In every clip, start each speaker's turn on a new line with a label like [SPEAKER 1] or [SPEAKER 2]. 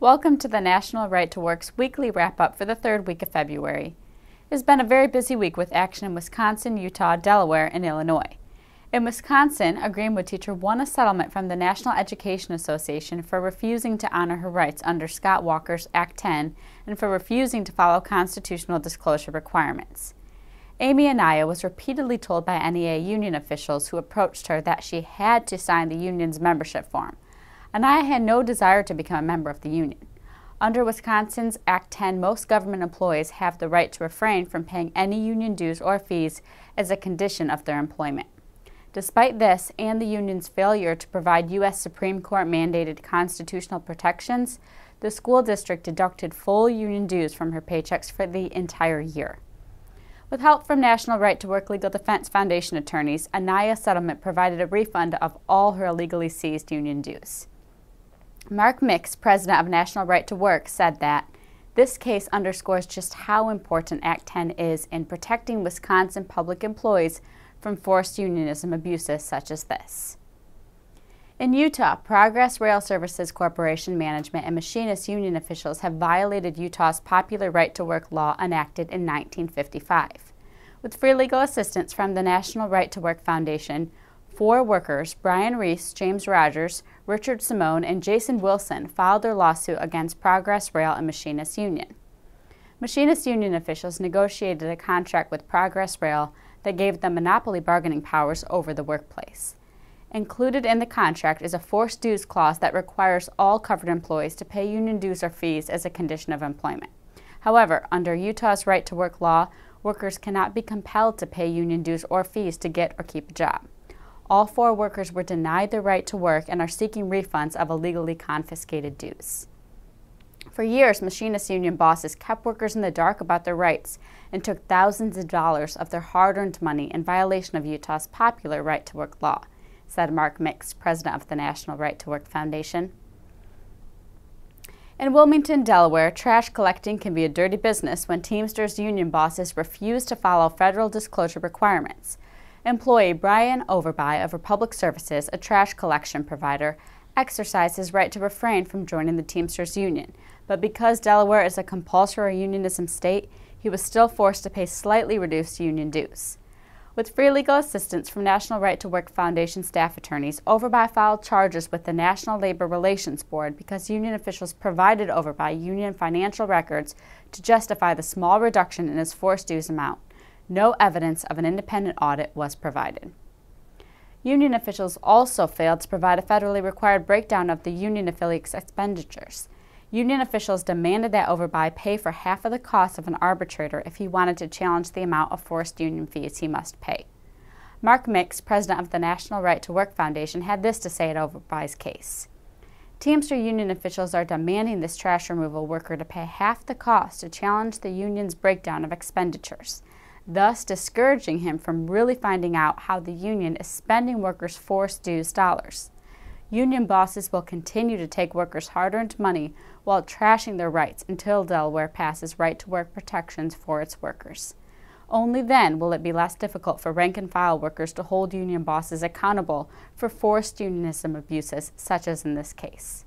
[SPEAKER 1] Welcome to the National Right to Work's weekly wrap-up for the third week of February. It has been a very busy week with action in Wisconsin, Utah, Delaware, and Illinois. In Wisconsin, a Greenwood teacher won a settlement from the National Education Association for refusing to honor her rights under Scott Walker's Act 10 and for refusing to follow constitutional disclosure requirements. Amy Anaya was repeatedly told by NEA union officials who approached her that she had to sign the union's membership form. Anaya had no desire to become a member of the union. Under Wisconsin's Act 10, most government employees have the right to refrain from paying any union dues or fees as a condition of their employment. Despite this and the union's failure to provide U.S. Supreme Court mandated constitutional protections, the school district deducted full union dues from her paychecks for the entire year. With help from National Right to Work Legal Defense Foundation attorneys, Anaya's settlement provided a refund of all her illegally seized union dues. Mark Mix, president of National Right to Work, said that this case underscores just how important Act 10 is in protecting Wisconsin public employees from forced unionism abuses such as this. In Utah, Progress Rail Services Corporation management and Machinists union officials have violated Utah's popular right to work law enacted in 1955. With free legal assistance from the National Right to Work Foundation, 4 workers, Brian Reese, James Rogers, Richard Simone, and Jason Wilson, filed their lawsuit against Progress Rail and Machinists Union. Machinists Union officials negotiated a contract with Progress Rail that gave them monopoly bargaining powers over the workplace. Included in the contract is a forced dues clause that requires all covered employees to pay union dues or fees as a condition of employment. However, under Utah's right to work law, workers cannot be compelled to pay union dues or fees to get or keep a job. All 4 workers were denied the right to work and are seeking refunds of illegally confiscated dues. For years, Machinists Union bosses kept workers in the dark about their rights and took thousands of dollars of their hard-earned money in violation of Utah's popular right to work law, said Mark Mix, president of the National Right to Work Foundation. In Wilmington, Delaware, trash collecting can be a dirty business when Teamsters union bosses refuse to follow federal disclosure requirements. Employee Brian Overby of Republic Services, a trash collection provider, exercised his right to refrain from joining the Teamsters union, but because Delaware is a compulsory unionism state, he was still forced to pay slightly reduced union dues. With free legal assistance from National Right to Work Foundation staff attorneys, Overby filed charges with the National Labor Relations Board because union officials provided Overby union financial records to justify the small reduction in his forced dues amount. No evidence of an independent audit was provided. Union officials also failed to provide a federally required breakdown of the union affiliates' expenditures. Union officials demanded that Overby pay for half of the cost of an arbitrator if he wanted to challenge the amount of forced union fees he must pay. Mark Mix, president of the National Right to Work Foundation, had this to say at Overby's case. Teamster union officials are demanding this trash removal worker to pay half the cost to challenge the union's breakdown of expenditures, thus discouraging him from really finding out how the union is spending workers' forced dues dollars. Union bosses will continue to take workers' hard-earned money while trashing their rights until Delaware passes right-to-work protections for its workers. Only then will it be less difficult for rank-and-file workers to hold union bosses accountable for forced unionism abuses, such as in this case.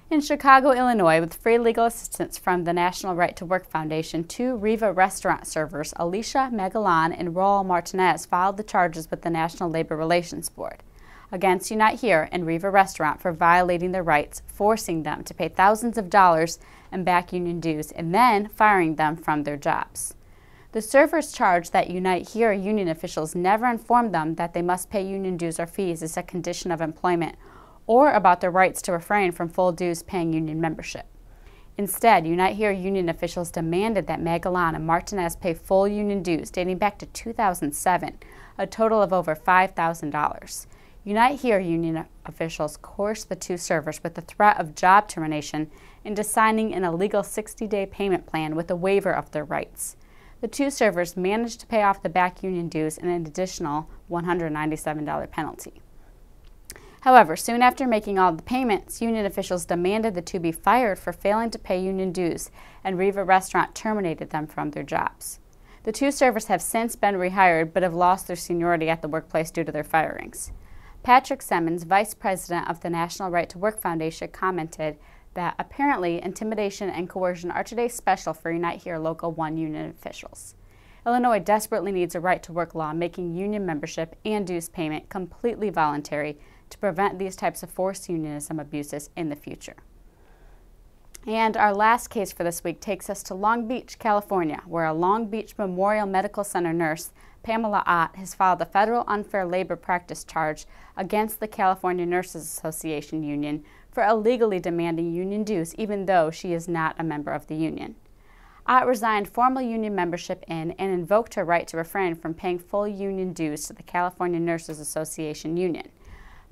[SPEAKER 1] In Chicago, Illinois, with free legal assistance from the National Right to Work Foundation, 2 Riva restaurant servers, Alicia Magalan and Raul Martinez, filed the charges with the National Labor Relations Board against Unite Here and Riva Restaurant for violating their rights, forcing them to pay thousands of dollars in back union dues, and then firing them from their jobs. The servers charged that Unite Here union officials never informed them that they must pay union dues or fees as a condition of employment, or about their rights to refrain from full dues paying union membership. Instead, Unite Here union officials demanded that Magalan and Martinez pay full union dues dating back to 2007, a total of over $5,000. Unite Here union officials coerced the 2 servers with the threat of job termination into signing an illegal 60-day payment plan with a waiver of their rights. The 2 servers managed to pay off the back union dues and an additional $197 penalty. However, soon after making all the payments, union officials demanded the 2 be fired for failing to pay union dues, and Riva Restaurant terminated them from their jobs. The 2 servers have since been rehired but have lost their seniority at the workplace due to their firings. Patrick Simmons, vice president of the National Right to Work Foundation, commented, that apparently intimidation and coercion are today special for Unite Here Local 1 union officials. Illinois desperately needs a right-to-work law making union membership and dues payment completely voluntary to prevent these types of forced unionism abuses in the future. And our last case for this week takes us to Long Beach, California, where a Long Beach Memorial Medical Center nurse, Pamela Ott, has filed a federal unfair labor practice charge against the California Nurses Association union for illegally demanding union dues, even though she is not a member of the union. Ott resigned formal union membership in and invoked her right to refrain from paying full union dues to the California Nurses Association union.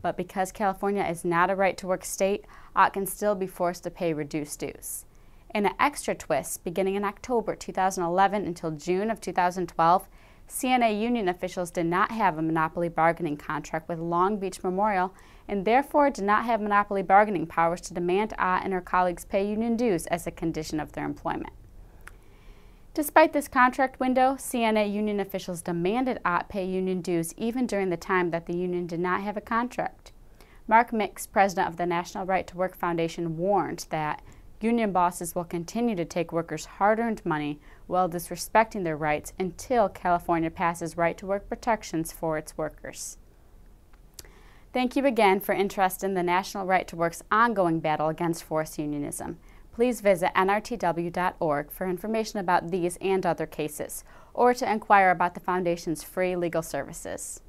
[SPEAKER 1] But because California is not a right-to-work state, Ott can still be forced to pay reduced dues. In an extra twist, beginning in October 2011 until June of 2012, CNA union officials did not have a monopoly bargaining contract with Long Beach Memorial and therefore did not have monopoly bargaining powers to demand Ott and her colleagues pay union dues as a condition of their employment. Despite this contract window, CNA union officials demanded Ott pay union dues even during the time that the union did not have a contract. Mark Mix, president of the National Right to Work Foundation, warned that union bosses will continue to take workers' hard-earned money while disrespecting their rights until California passes right-to-work protections for its workers. Thank you again for interest in the National Right to Work's ongoing battle against forced unionism. Please visit nrtw.org for information about these and other cases, or to inquire about the Foundation's free legal services.